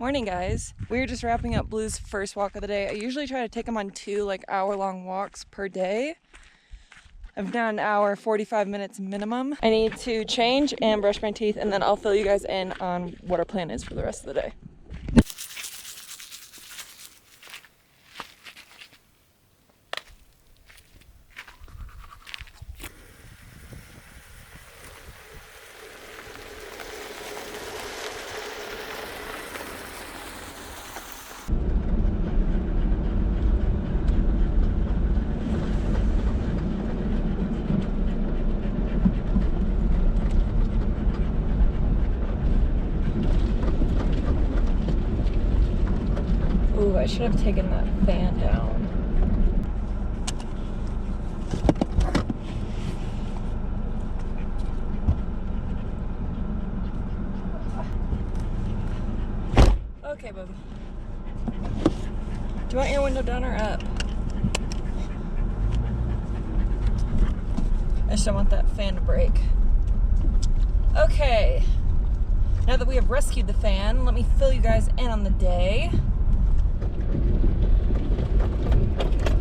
Morning, guys. We're just wrapping up Blue's first walk of the day. I usually try to take him on 2 hour-long walks per day. I've done an hour, 45 minutes minimum. I need to change and brush my teeth, and then I'll fill you guys in on what our plan is for the rest of the day. Ooh, I should have taken that fan down. Okay, Bubby. Do you want your window down or up? I just don't want that fan to break. Okay. Now that we have rescued the fan, let me fill you guys in on the day.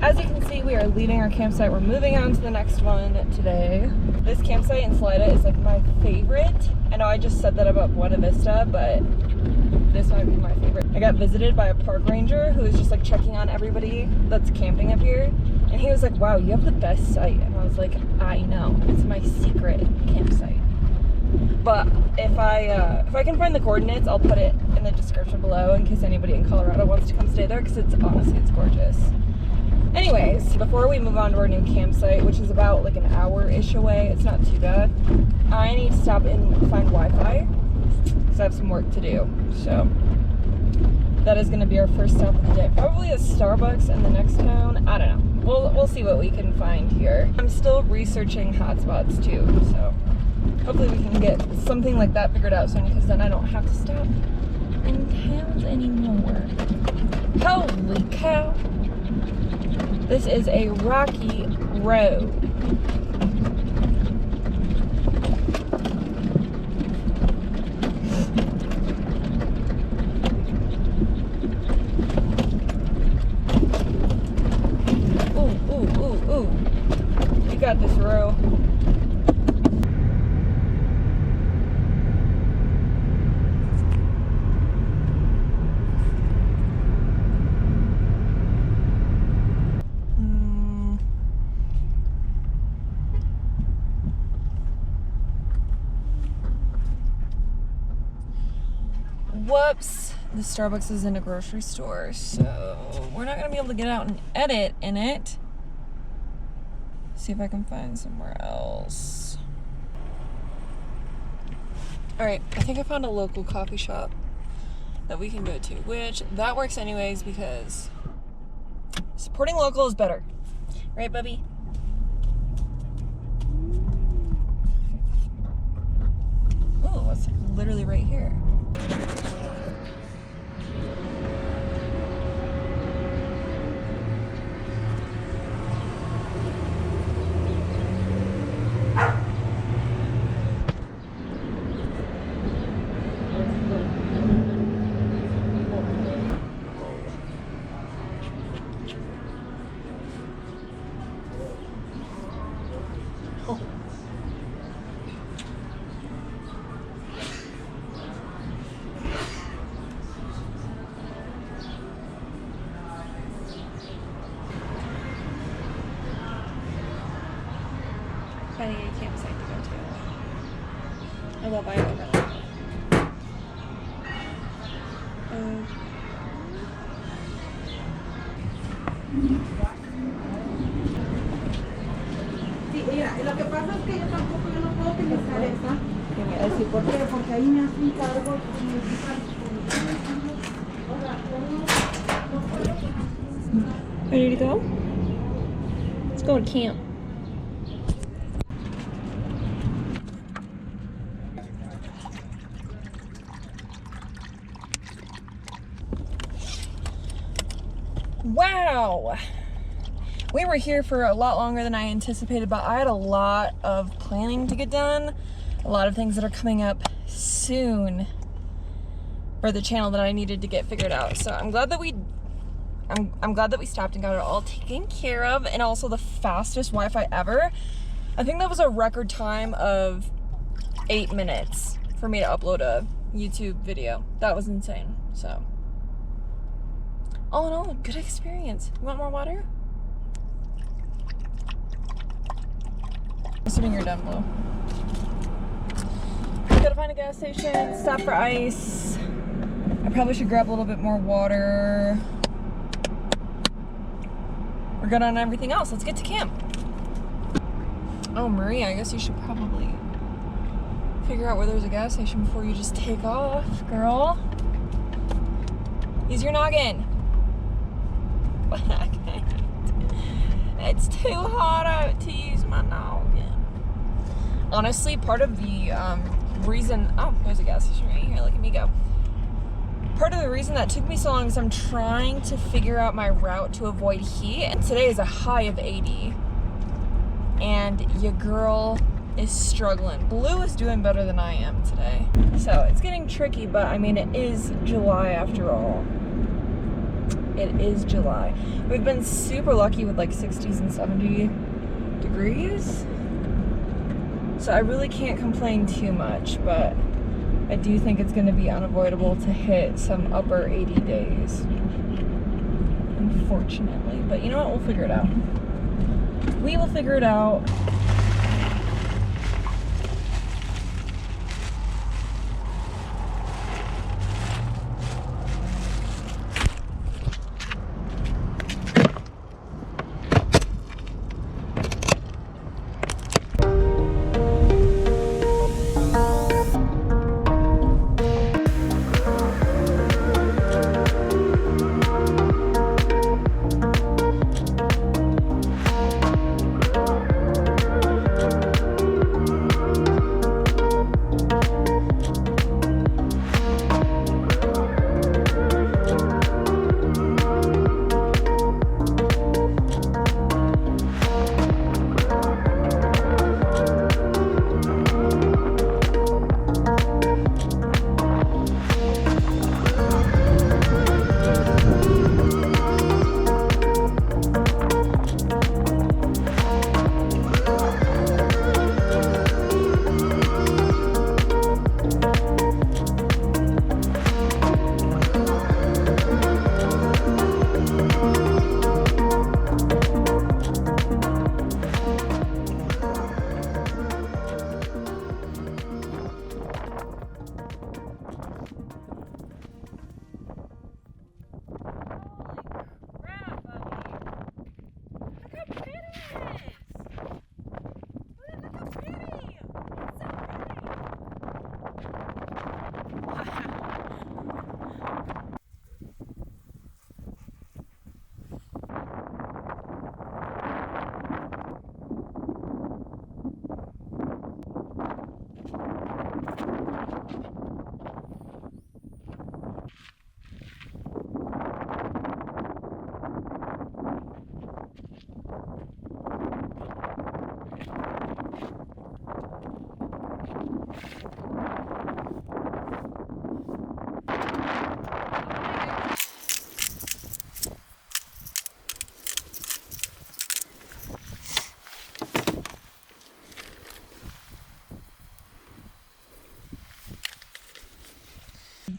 As you can see, we are leaving our campsite. We're moving on to the next one today. This campsite in Salida is my favorite. I know I just said that about Buena Vista, but this might be my favorite. I got visited by a park ranger who was just checking on everybody that's camping up here. And he was like, wow, you have the best site. And I was like, I know, it's my secret campsite. But if I can find the coordinates, I'll put it in the description below in case anybody in Colorado wants to come stay there, because honestly, it's gorgeous. Anyways, before we move on to our new campsite, which is about an hour-ish away, it's not too bad, I need to stop and find Wi-Fi, because I have some work to do. So that is going to be our first stop of the day. Probably a Starbucks in the next town. I don't know. We'll see what we can find here. I'm still researching hotspots too, so hopefully we can get something like that figured out soon, because then I don't have to stop in towns anymore. Holy cow! This is a rocky road. Ooh, ooh, ooh, ooh. You got this, Ro. Whoops, the Starbucks is in a grocery store, so we're not gonna be able to get out and edit in it. See if I can find somewhere else. Alright, I think I found a local coffee shop that we can go to, which that works anyways because supporting local is better. Right, Bubby? Oh, it's literally right here. Finding a campsite to go to. I love Idaho. Sí, mira, lo que pasa es que yo tampoco no puedo utilizar esa. Que voy a decir por qué, porque ahí me hace un cargo Ready to go? Let's go to camp. Wow! We were here for a lot longer than I anticipated, but I had a lot of planning to get done, a lot of things that are coming up soon. or the channel that I needed to get figured out. So I'm glad that we stopped and got it all taken care of, and also the fastest Wi-Fi ever. I think that was a record time of 8 minutes for me to upload a YouTube video. That was insane. So all in all, a good experience. You want more water? Assuming you're done, Blue. Gotta find a gas station, stop for ice. I probably should grab a little bit more water. We're good on everything else. Let's get to camp. Oh, Maria, I guess you should probably figure out where there's a gas station before you just take off, girl. Use your noggin. It's too hot out to use my noggin. Honestly, part of the reason, oh, there's a gas station right here, look at me go. Part of the reason that took me so long is I'm trying to figure out my route to avoid heat, and today is a high of 80, and your girl is struggling. Blue is doing better than I am today. So it's getting tricky, but I mean, it is July after all. It is July. We've been super lucky with like 60s and 70 degrees. So I really can't complain too much, but I do think it's gonna be unavoidable to hit some upper 80 days, unfortunately. But you know what, we'll figure it out. We will figure it out.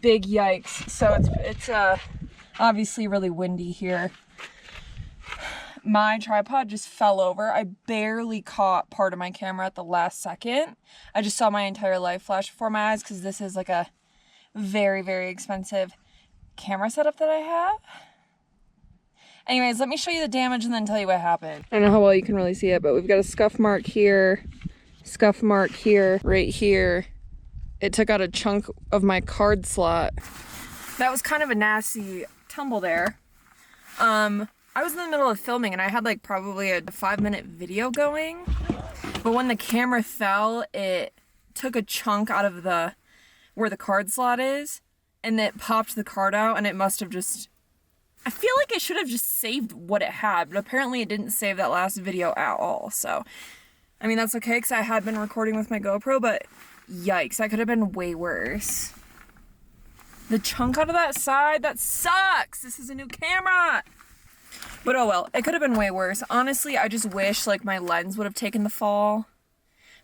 Big yikes. So it's obviously really windy here. My tripod just fell over. I barely caught part of my camera at the last second. I just saw my entire life flash before my eyes because this is like a very, very expensive camera setup that I have. Anyways, let me show you the damage and then tell you what happened. I don't know how well you can really see it, but we've got a scuff mark here, right here. It took out a chunk of my card slot. That was kind of a nasty tumble there. I was in the middle of filming and I had like probably a 5-minute video going. But when the camera fell, it took a chunk out of where the card slot is, and it popped the card out, and it must have just, I feel like it should have just saved what it had, but apparently it didn't save that last video at all. So, I mean, that's okay because I had been recording with my GoPro, but yikes, that could have been way worse. The chunk out of that side, that sucks. This is a new camera. But oh well, it could have been way worse. Honestly, I just wish like my lens would have taken the fall.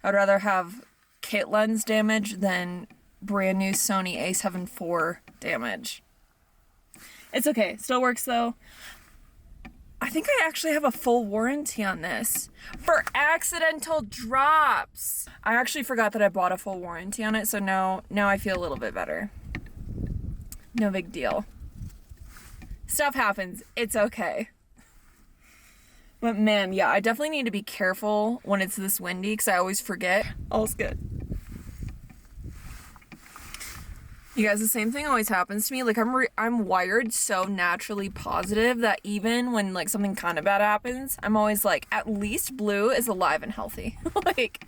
I'd rather have kit lens damage than brand new Sony a7 IV damage. It's okay, still works though. I think I actually have a full warranty on this for accidental drops. I actually forgot that I bought a full warranty on it, so now I feel a little bit better. No big deal. Stuff happens. It's okay. But man, yeah, I definitely need to be careful when it's this windy because I always forget. All's good. You guys, the same thing always happens to me. Like I'm wired so naturally positive that even when like something kind of bad happens, I'm always like, at least Blue is alive and healthy. Like,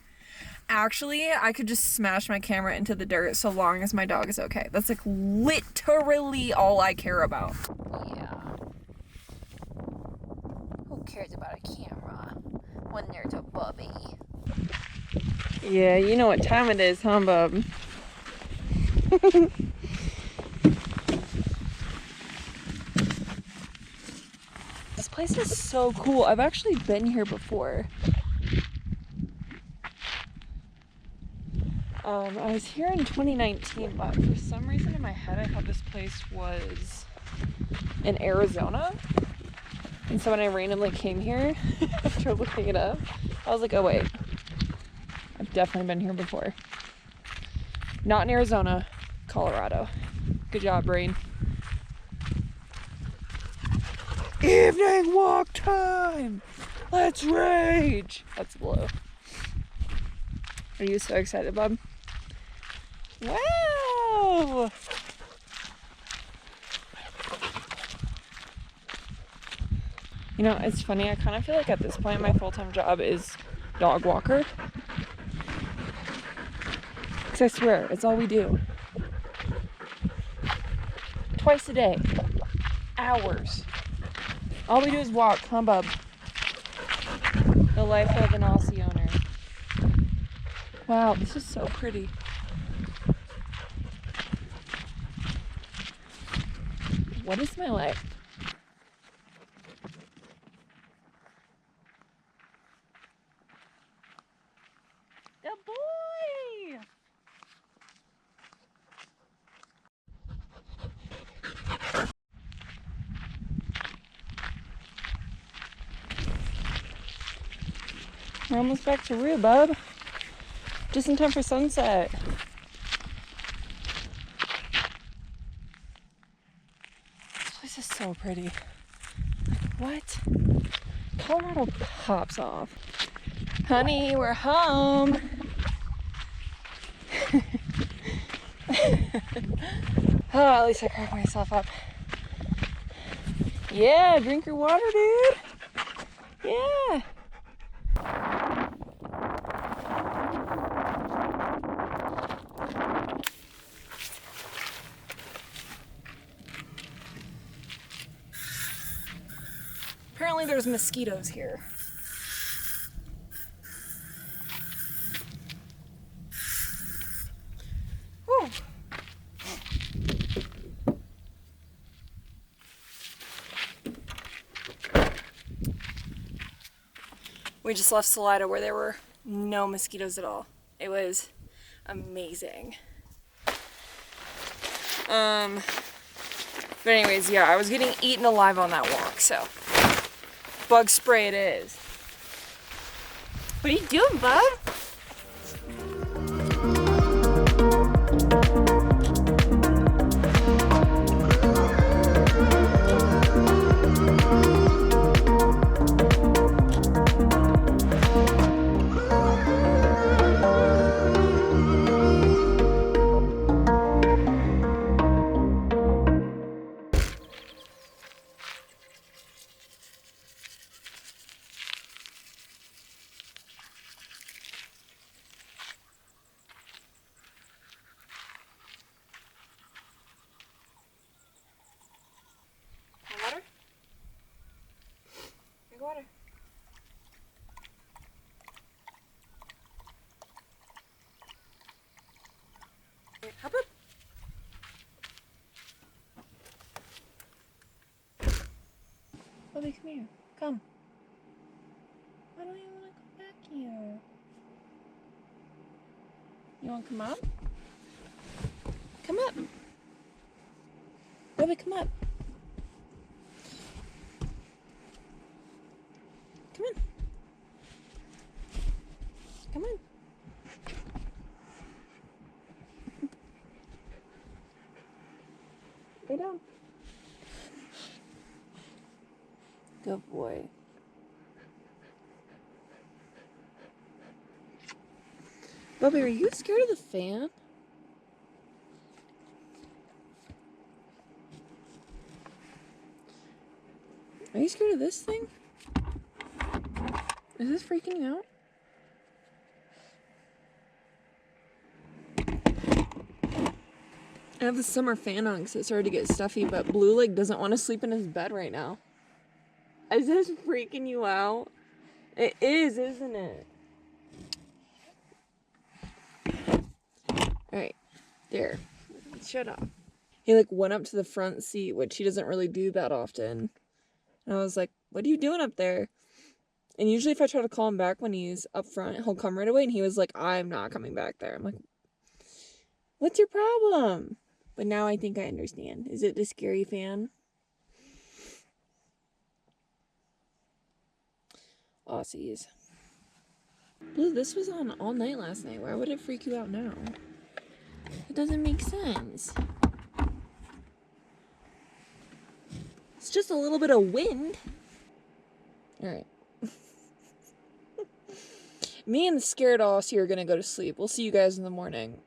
actually, I could just smash my camera into the dirt so long as my dog is okay. That's like literally all I care about. Yeah. Who cares about a camera when there's a bubby? Yeah, you know what time it is, huh, bub? This place is so cool. I've actually been here before. I was here in 2019, but for some reason in my head I thought this place was in Arizona. And so when I randomly came here after looking it up, I was like, oh wait, I've definitely been here before. Not in Arizona, Colorado. Good job, brain. Evening walk time! Let's rage! That's Blue. Are you so excited, bub? Wow! You know, it's funny, I kind of feel like at this point my full-time job is dog walker. Because I swear, it's all we do. Twice a day. Hours. All we do is walk, huh, bub? The life of an Aussie owner. Wow, this is so pretty. What is my life? Good boy! We're almost back to Rue, bub. Just in time for sunset. This place is so pretty. What? Colorado pops off. Honey, we're home. Oh, at least I cracked myself up. Yeah, drink your water, dude. Yeah. Apparently there's mosquitoes here. Whew. We just left Salida where there were no mosquitoes at all. It was amazing. But anyways, yeah, I was getting eaten alive on that walk, so bug spray it is. What are you doing, bud? Bobby, come here. Come. Why don't you want to come back here? You want to come up? Come up. Bobby, come up. Come on. Come on. Lay down. Good boy. Bobby, are you scared of the fan? Are you scared of this thing? Is this freaking you out? I have the summer fan on because it started to get stuffy, but Blue like doesn't want to sleep in his bed right now. Is this freaking you out? It is, isn't it? Alright, there. Shut up. He like went up to the front seat, which he doesn't really do that often. And I was like, what are you doing up there? And usually if I try to call him back when he's up front, he'll come right away. And he was like, I'm not coming back there. I'm like, what's your problem? But now I think I understand. Is it the scary fan? Aussies. Blue, this was on all night last night. Why would it freak you out now? It doesn't make sense. It's just a little bit of wind. Alright. Me and the scared Aussie are gonna go to sleep. We'll see you guys in the morning.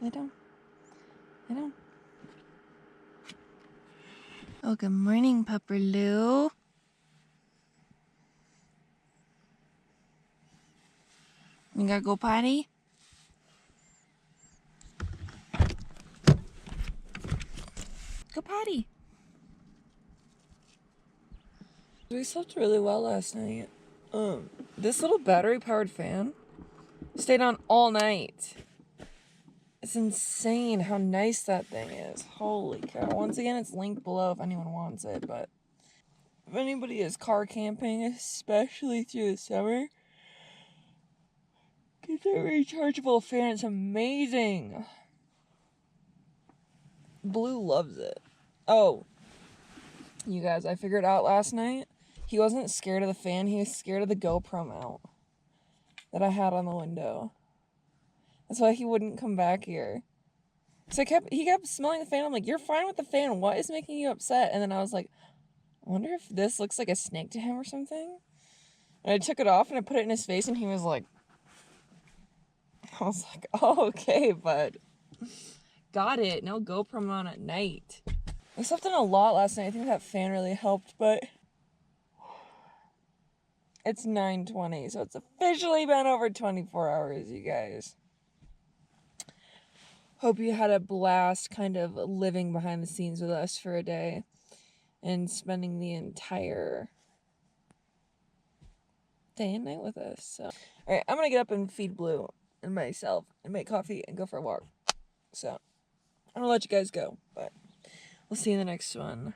Lay down. Lay down. Oh, good morning, Pupperloo. You gotta go potty? Go potty. We slept really well last night. This little battery-powered fan stayed on all night. It's insane how nice that thing is. Holy cow. Once again, it's linked below if anyone wants it, but if anybody is car camping, especially through the summer, get that rechargeable fan. It's amazing. Blue loves it. Oh, you guys, I figured out last night, he wasn't scared of the fan, he was scared of the GoPro mount that I had on the window. That's why he wouldn't come back here. So he kept smelling the fan. I'm like, you're fine with the fan. What is making you upset? And then I was like, I wonder if this looks like a snake to him or something. And I took it off and I put it in his face and he was like, I was like, oh, okay, bud. Got it. No GoPro mount at night. I slept in a lot last night. I think that fan really helped, but it's 9:20, so it's officially been over 24 hours, you guys. Hope you had a blast kind of living behind the scenes with us for a day and spending the entire day and night with us. So, all right, I'm going to get up and feed Blue and myself and make coffee and go for a walk. So, I'm going to let you guys go, but we'll see you in the next one.